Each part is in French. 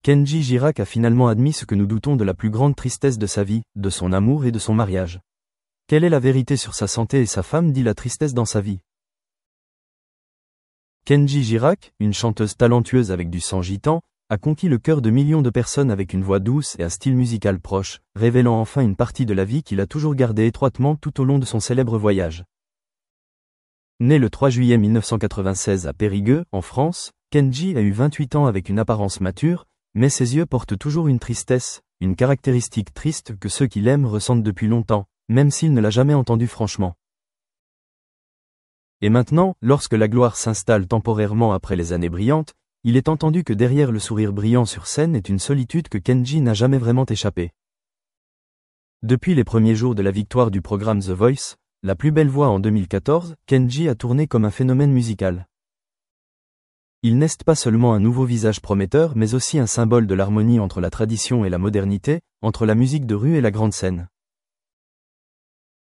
Kenji Girac a finalement admis ce que nous doutons de la plus grande tristesse de sa vie, de son amour et de son mariage. Quelle est la vérité sur sa santé et sa femme dit la tristesse dans sa vie? Kenji Girac, une chanteuse talentueuse avec du sang gitan, a conquis le cœur de millions de personnes avec une voix douce et un style musical proche, révélant enfin une partie de la vie qu'il a toujours gardée étroitement tout au long de son célèbre voyage. Né le 3 juillet 1996 à Périgueux, en France, Kenji a eu 28 ans avec une apparence mature, mais ses yeux portent toujours une tristesse, une caractéristique triste que ceux qui l'aiment ressentent depuis longtemps, même s'il ne l'a jamais entendu franchement. Et maintenant, lorsque la gloire s'installe temporairement après les années brillantes, il est entendu que derrière le sourire brillant sur scène est une solitude que Kenji n'a jamais vraiment échappé. Depuis les premiers jours de la victoire du programme The Voice, La plus belle voix en 2014, Kenji a tourné comme un phénomène musical. Il n'est pas seulement un nouveau visage prometteur mais aussi un symbole de l'harmonie entre la tradition et la modernité, entre la musique de rue et la grande scène.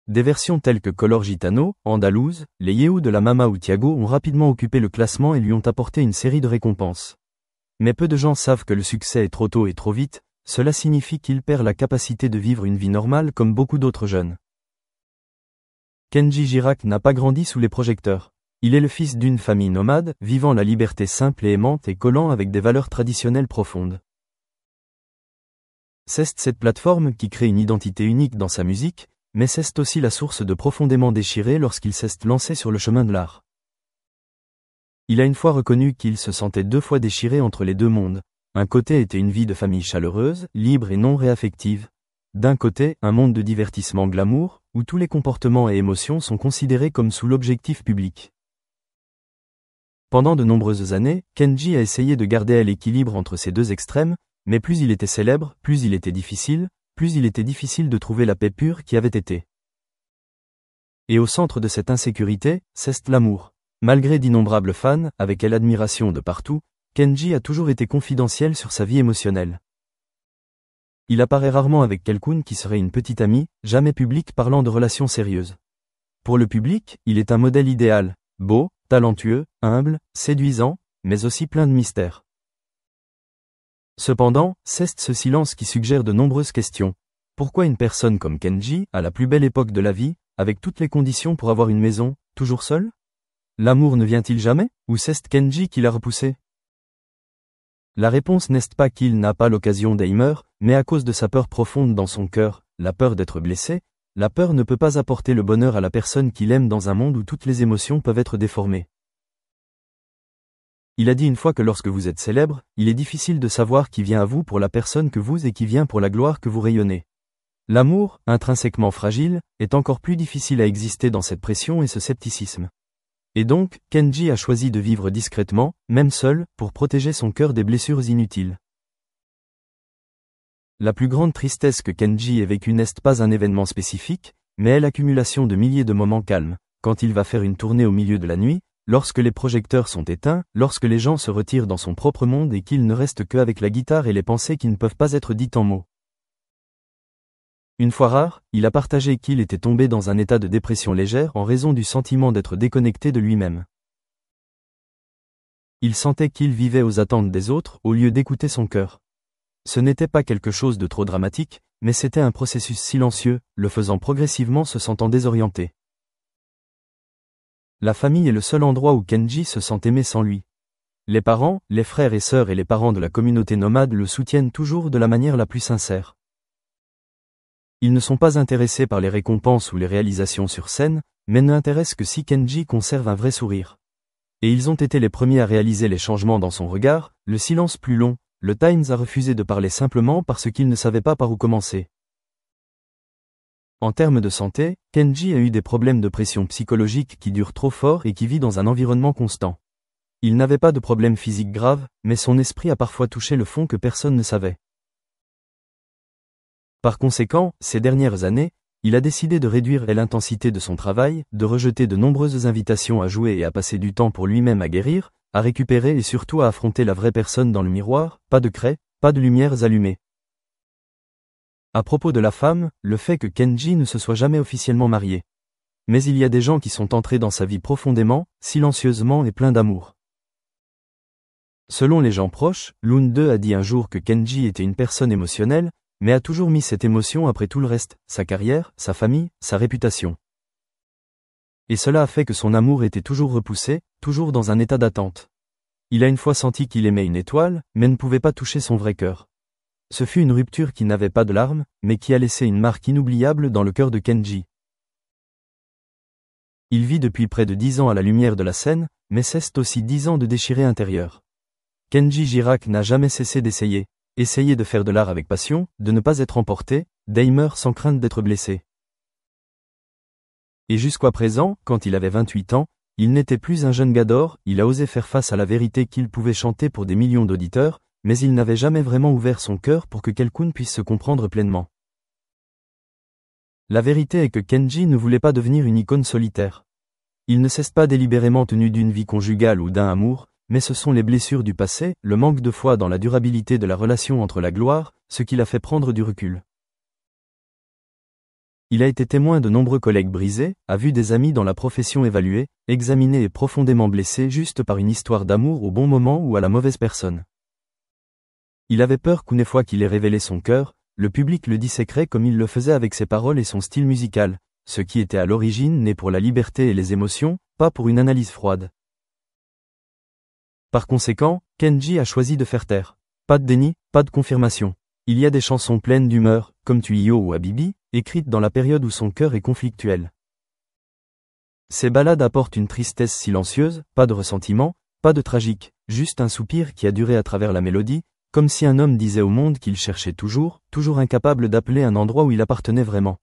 Des versions telles que Color Gitano, Andalouse, les Yehu de la Mama ou Thiago ont rapidement occupé le classement et lui ont apporté une série de récompenses. Mais peu de gens savent que le succès est trop tôt et trop vite, cela signifie qu'il perd la capacité de vivre une vie normale comme beaucoup d'autres jeunes. Kenji Girac n'a pas grandi sous les projecteurs. Il est le fils d'une famille nomade, vivant la liberté simple et aimante et collant avec des valeurs traditionnelles profondes. C'est cette plateforme qui crée une identité unique dans sa musique, mais c'est aussi la source de profondément déchiré lorsqu'il s'est lancé sur le chemin de l'art. Il a une fois reconnu qu'il se sentait deux fois déchiré entre les deux mondes. Un côté était une vie de famille chaleureuse, libre et non réaffective. D'un côté, un monde de divertissement glamour, où tous les comportements et émotions sont considérés comme sous l'objectif public. Pendant de nombreuses années, Kenji a essayé de garder l'équilibre entre ces deux extrêmes, mais plus il était célèbre, plus il était difficile de trouver la paix pure qui avait été. Et au centre de cette insécurité, c'est l'amour. Malgré d'innombrables fans, avec l'admiration de partout, Kenji a toujours été confidentiel sur sa vie émotionnelle. Il apparaît rarement avec quelqu'un qui serait une petite amie, jamais public parlant de relations sérieuses. Pour le public, il est un modèle idéal, beau, talentueux, humble, séduisant, mais aussi plein de mystères. Cependant, c'est ce silence qui suggère de nombreuses questions. Pourquoi une personne comme Kenji, à la plus belle époque de la vie, avec toutes les conditions pour avoir une maison, toujours seul? L'amour ne vient-il jamais, ou c'est Kenji qui l'a repoussé? La réponse n'est pas qu'il n'a pas l'occasion d'aimer, mais à cause de sa peur profonde dans son cœur, la peur d'être blessé, la peur ne peut pas apporter le bonheur à la personne qu'il aime dans un monde où toutes les émotions peuvent être déformées. Il a dit une fois que lorsque vous êtes célèbre, il est difficile de savoir qui vient à vous pour la personne que vous et qui vient pour la gloire que vous rayonnez. L'amour, intrinsèquement fragile, est encore plus difficile à exister dans cette pression et ce scepticisme. Et donc, Kenji a choisi de vivre discrètement, même seul, pour protéger son cœur des blessures inutiles. La plus grande tristesse que Kenji ait vécue n'est pas un événement spécifique, mais l'accumulation de milliers de moments calmes, quand il va faire une tournée au milieu de la nuit, lorsque les projecteurs sont éteints, lorsque les gens se retirent dans son propre monde et qu'il ne reste qu'avec la guitare et les pensées qui ne peuvent pas être dites en mots. Une fois rare, il a partagé qu'il était tombé dans un état de dépression légère en raison du sentiment d'être déconnecté de lui-même. Il sentait qu'il vivait aux attentes des autres au lieu d'écouter son cœur. Ce n'était pas quelque chose de trop dramatique, mais c'était un processus silencieux, le faisant progressivement se sentant désorienté. La famille est le seul endroit où Kenji se sent aimé sans lui. Les parents, les frères et sœurs et les parents de la communauté nomade le soutiennent toujours de la manière la plus sincère. Ils ne sont pas intéressés par les récompenses ou les réalisations sur scène, mais ne intéressent que si Kenji conserve un vrai sourire. Et ils ont été les premiers à réaliser les changements dans son regard, le silence plus long, le Times a refusé de parler simplement parce qu'il ne savait pas par où commencer. En termes de santé, Kenji a eu des problèmes de pression psychologique qui durent trop fort et qui vit dans un environnement constant. Il n'avait pas de problème physique grave, mais son esprit a parfois touché le fond que personne ne savait. Par conséquent, ces dernières années, il a décidé de réduire l'intensité de son travail, de rejeter de nombreuses invitations à jouer et à passer du temps pour lui-même à guérir, à récupérer et surtout à affronter la vraie personne dans le miroir, pas de craie, pas de lumières allumées. À propos de la femme, le fait que Kenji ne se soit jamais officiellement marié. Mais il y a des gens qui sont entrés dans sa vie profondément, silencieusement et plein d'amour. Selon les gens proches, Loon 2 a dit un jour que Kenji était une personne émotionnelle, mais a toujours mis cette émotion après tout le reste, sa carrière, sa famille, sa réputation. Et cela a fait que son amour était toujours repoussé, toujours dans un état d'attente. Il a une fois senti qu'il aimait une étoile, mais ne pouvait pas toucher son vrai cœur. Ce fut une rupture qui n'avait pas de larmes, mais qui a laissé une marque inoubliable dans le cœur de Kenji. Il vit depuis près de 10 ans à la lumière de la scène, mais cesse aussi 10 ans de déchiré intérieur. Kenji Girac n'a jamais cessé d'essayer de faire de l'art avec passion, de ne pas être emporté, d'aimer sans crainte d'être blessé. Et jusqu'à présent, quand il avait 28 ans, il n'était plus un jeune gars d'or, il a osé faire face à la vérité qu'il pouvait chanter pour des millions d'auditeurs, mais il n'avait jamais vraiment ouvert son cœur pour que quelqu'un puisse se comprendre pleinement. La vérité est que Kenji ne voulait pas devenir une icône solitaire. Il ne s'est pas délibérément tenu d'une vie conjugale ou d'un amour, mais ce sont les blessures du passé, le manque de foi dans la durabilité de la relation entre la gloire, ce qui l'a fait prendre du recul. Il a été témoin de nombreux collègues brisés, a vu des amis dans la profession évalués, examinés et profondément blessés juste par une histoire d'amour au bon moment ou à la mauvaise personne. Il avait peur qu'une fois qu'il ait révélé son cœur, le public le disséquerait comme il le faisait avec ses paroles et son style musical, ce qui était à l'origine né pour la liberté et les émotions, pas pour une analyse froide. Par conséquent, Kenji a choisi de faire taire. Pas de déni, pas de confirmation. Il y a des chansons pleines d'humeur, comme Tuyo ou Habibi, écrites dans la période où son cœur est conflictuel. Ces ballades apportent une tristesse silencieuse, pas de ressentiment, pas de tragique, juste un soupir qui a duré à travers la mélodie, comme si un homme disait au monde qu'il cherchait toujours incapable d'appeler un endroit où il appartenait vraiment.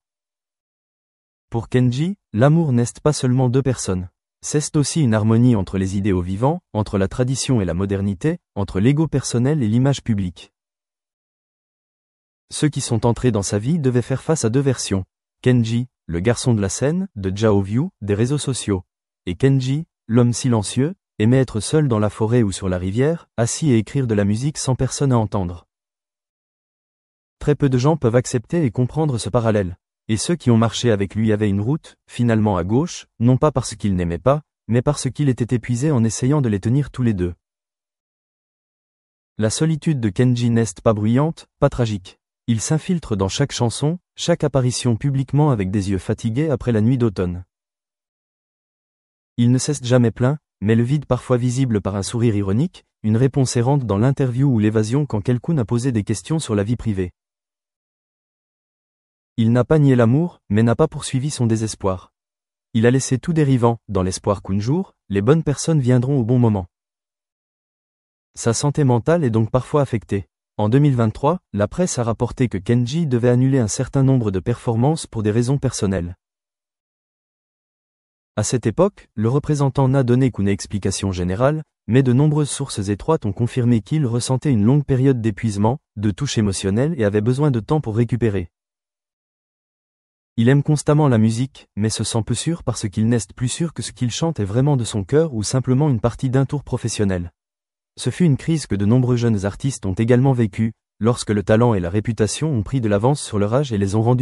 Pour Kenji, l'amour n'est pas seulement deux personnes. C'est aussi une harmonie entre les idéaux vivants, entre la tradition et la modernité, entre l'ego personnel et l'image publique. Ceux qui sont entrés dans sa vie devaient faire face à deux versions. Kenji, le garçon de la scène, de Zhao View, des réseaux sociaux. Et Kenji, l'homme silencieux, aimait être seul dans la forêt ou sur la rivière, assis et écrire de la musique sans personne à entendre. Très peu de gens peuvent accepter et comprendre ce parallèle. Et ceux qui ont marché avec lui avaient une route, finalement à gauche, non pas parce qu'ils n'aimaient pas, mais parce qu'il était épuisé en essayant de les tenir tous les deux. La solitude de Kenji n'est pas bruyante, pas tragique. Il s'infiltre dans chaque chanson, chaque apparition publiquement avec des yeux fatigués après la nuit d'automne. Il ne cesse jamais plein, mais le vide parfois visible par un sourire ironique, une réponse errante dans l'interview ou l'évasion quand quelqu'un a posé des questions sur la vie privée. Il n'a pas nié l'amour, mais n'a pas poursuivi son désespoir. Il a laissé tout dérivant, dans l'espoir qu'un jour, les bonnes personnes viendront au bon moment. Sa santé mentale est donc parfois affectée. En 2023, la presse a rapporté que Kenji devait annuler un certain nombre de performances pour des raisons personnelles. À cette époque, le représentant n'a donné qu'une explication générale, mais de nombreuses sources étroites ont confirmé qu'il ressentait une longue période d'épuisement, de touche émotionnelle et avait besoin de temps pour récupérer. Il aime constamment la musique, mais se sent peu sûr parce qu'il n'est plus sûr que ce qu'il chante est vraiment de son cœur ou simplement une partie d'un tour professionnel. Ce fut une crise que de nombreux jeunes artistes ont également vécue, lorsque le talent et la réputation ont pris de l'avance sur leur âge et les ont rendus